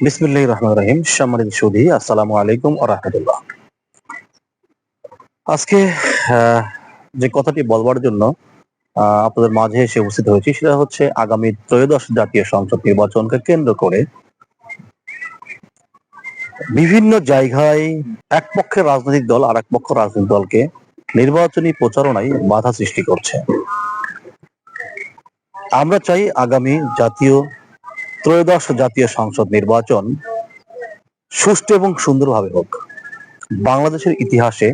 বিসমিল্লাহির রহমানির রহিম। সম্মানিত সুধী, আসসালামু আলাইকুম ওয়া রাহমাতুল্লাহ। আজকে যে কথাটি বলবার জন্য আপনাদের মাঝে এসে উপস্থিত হয়েছি সেটা হচ্ছে আগামী ত্রয়োদশ জাতীয় সংসদ নির্বাচনকে কেন্দ্র করে বিভিন্ন জায়গায় এক পক্ষের রাজনৈতিক দল আর এক পক্ষ রাজনৈতিক দলকে নির্বাচনী প্রচারণায় বাধা সৃষ্টি করছে। আমরা চাই আগামী ত্রয়োদশ জাতীয় সংসদ নির্বাচন সুষ্ঠু এবং সুন্দরভাবে হোক। বাংলাদেশের ইতিহাসে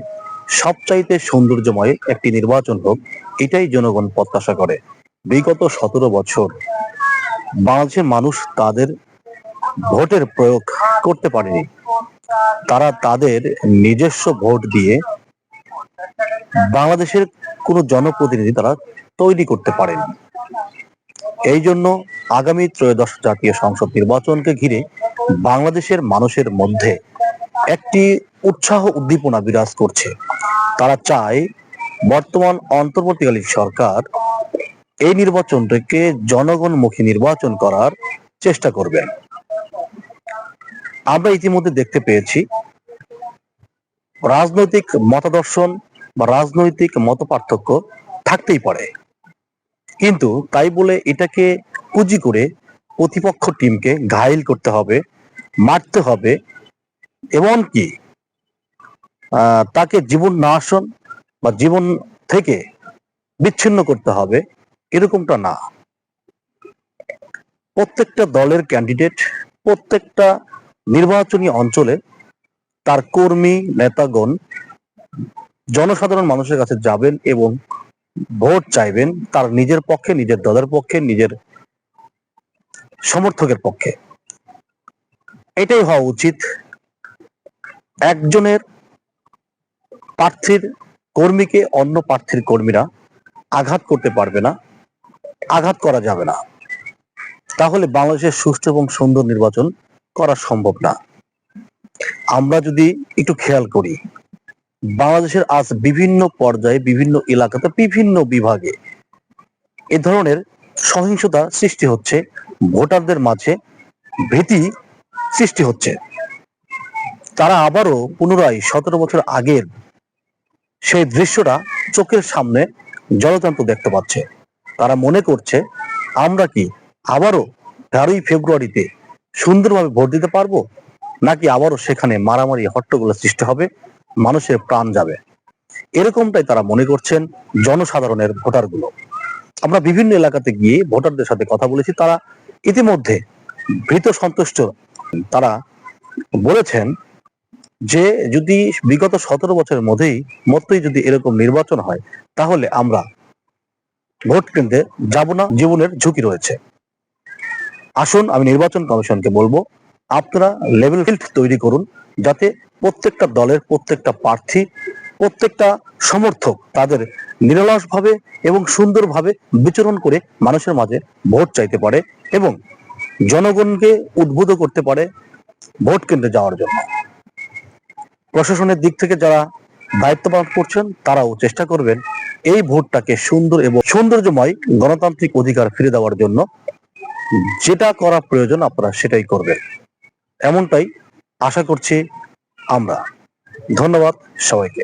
সবচাইতে সৌন্দর্যময় একটি নির্বাচন হোক, এটাই জনগণ প্রত্যাশা করে। বিগত 17 বছর বাংলাদেশের মানুষ তাদের ভোটের প্রয়োগ করতে পারেনি। তারা তাদের নিজস্ব ভোট দিয়ে বাংলাদেশের কোনো জনপ্রতিনিধি তারা তৈরি করতে পারেনি। এই জন্য আগামী ত্রয়োদশ জাতীয় সংসদ নির্বাচনকে ঘিরে বাংলাদেশের মানুষের মধ্যে একটি উৎসাহ উদ্দীপনা বিরাজ করছে। তারা চায় বর্তমান অন্তর্বর্তীকালীন সরকার এই নির্বাচনটাকে জনগণমুখী নির্বাচন করার চেষ্টা করবেন। আমরা ইতিমধ্যে দেখতে পেয়েছি রাজনৈতিক মতাদর্শন বা রাজনৈতিক মতপার্থক্য থাকতেই পারে, কিন্তু তাই বলে এটাকে পুঁজি করে প্রতিপক্ষ টিমকে ঘায়েল করতে হবে, মারতে হবে, এমনকি তাকে জীবন নাশন বা জীবন থেকে বিচ্ছিন্ন করতে হবে, এরকমটা না। প্রত্যেকটা দলের ক্যান্ডিডেট প্রত্যেকটা নির্বাচনী অঞ্চলে তার কর্মী নেতাগণ জনসাধারণ মানুষের কাছে যাবেন এবং ভোট চাইবেন তার নিজের পক্ষে, নিজের দলের পক্ষে, নিজের সমর্থকের পক্ষে। এটাই হওয়া উচিত। একজনের প্রার্থীর কর্মীকে অন্য প্রার্থীর কর্মীরা আঘাত করতে পারবে না, আঘাত করা যাবে না। তাহলে বাংলাদেশের সুষ্ঠু এবং সুন্দর নির্বাচন করা সম্ভব না। আমরা যদি একটু খেয়াল করি, বাংলাদেশের আজ বিভিন্ন পর্যায়ে, বিভিন্ন এলাকাতে, বিভিন্ন বিভাগে এ ধরনের সহিংসতা সৃষ্টি হচ্ছে, ভোটারদের মাঝে ভীতি সৃষ্টি হচ্ছে। তারা আবারও পুনরায় 17 বছর আগের সেই দৃশ্যটা চোখের সামনে জলজান্ত দেখতে পাচ্ছে। তারা মনে করছে আমরা কি আবারও 13ই ফেব্রুয়ারিতে সুন্দরভাবে ভোট দিতে পারবো, নাকি আবারও সেখানে মারামারি হট্টগোল সৃষ্টি হবে, মানুষের প্রাণ যাবে। এরকমটাই তারা মনে করছেন জনসাধারণের ভোটারগুলো। আমরা বিভিন্ন এলাকাতে গিয়ে ভোটারদের সাথে কথা বলেছি, তারা ইতিমধ্যে ভীত সন্তুষ্ট। তারা বলেছেন যে যদি বিগত 17 বছরের মধ্যেই যদি এরকম নির্বাচন হয়, তাহলে আমরা ভোট কেন্দ্রে যাব না, জীবনের ঝুঁকি রয়েছে। আসুন, আমি নির্বাচন কমিশনকে বলবো, আপনারা লেভেল ফিল্ড তৈরি করুন, যাতে প্রত্যেকটা দলের প্রত্যেকটা প্রার্থী, প্রত্যেকটা সমর্থক তাদের নিরলসভাবে এবং সুন্দরভাবে বিচরণ করে মানুষের মাঝে ভোট চাইতে পারে এবং জনগণকে উদ্বুদ্ধ করতে পারে ভোট কেন্দ্রে যাওয়ার জন্য। প্রশাসনের দিক থেকে যারা দায়িত্ব পালন করছেন তারাও চেষ্টা করবেন এই ভোটটাকে সুন্দর এবং সৌন্দর্যময় গণতান্ত্রিক অধিকার ফিরে দেওয়ার জন্য। যেটা করা প্রয়োজন আপনারা সেটাই করবেন, এমনটাই আশা করছি আমরা। ধন্যবাদ সবাইকে।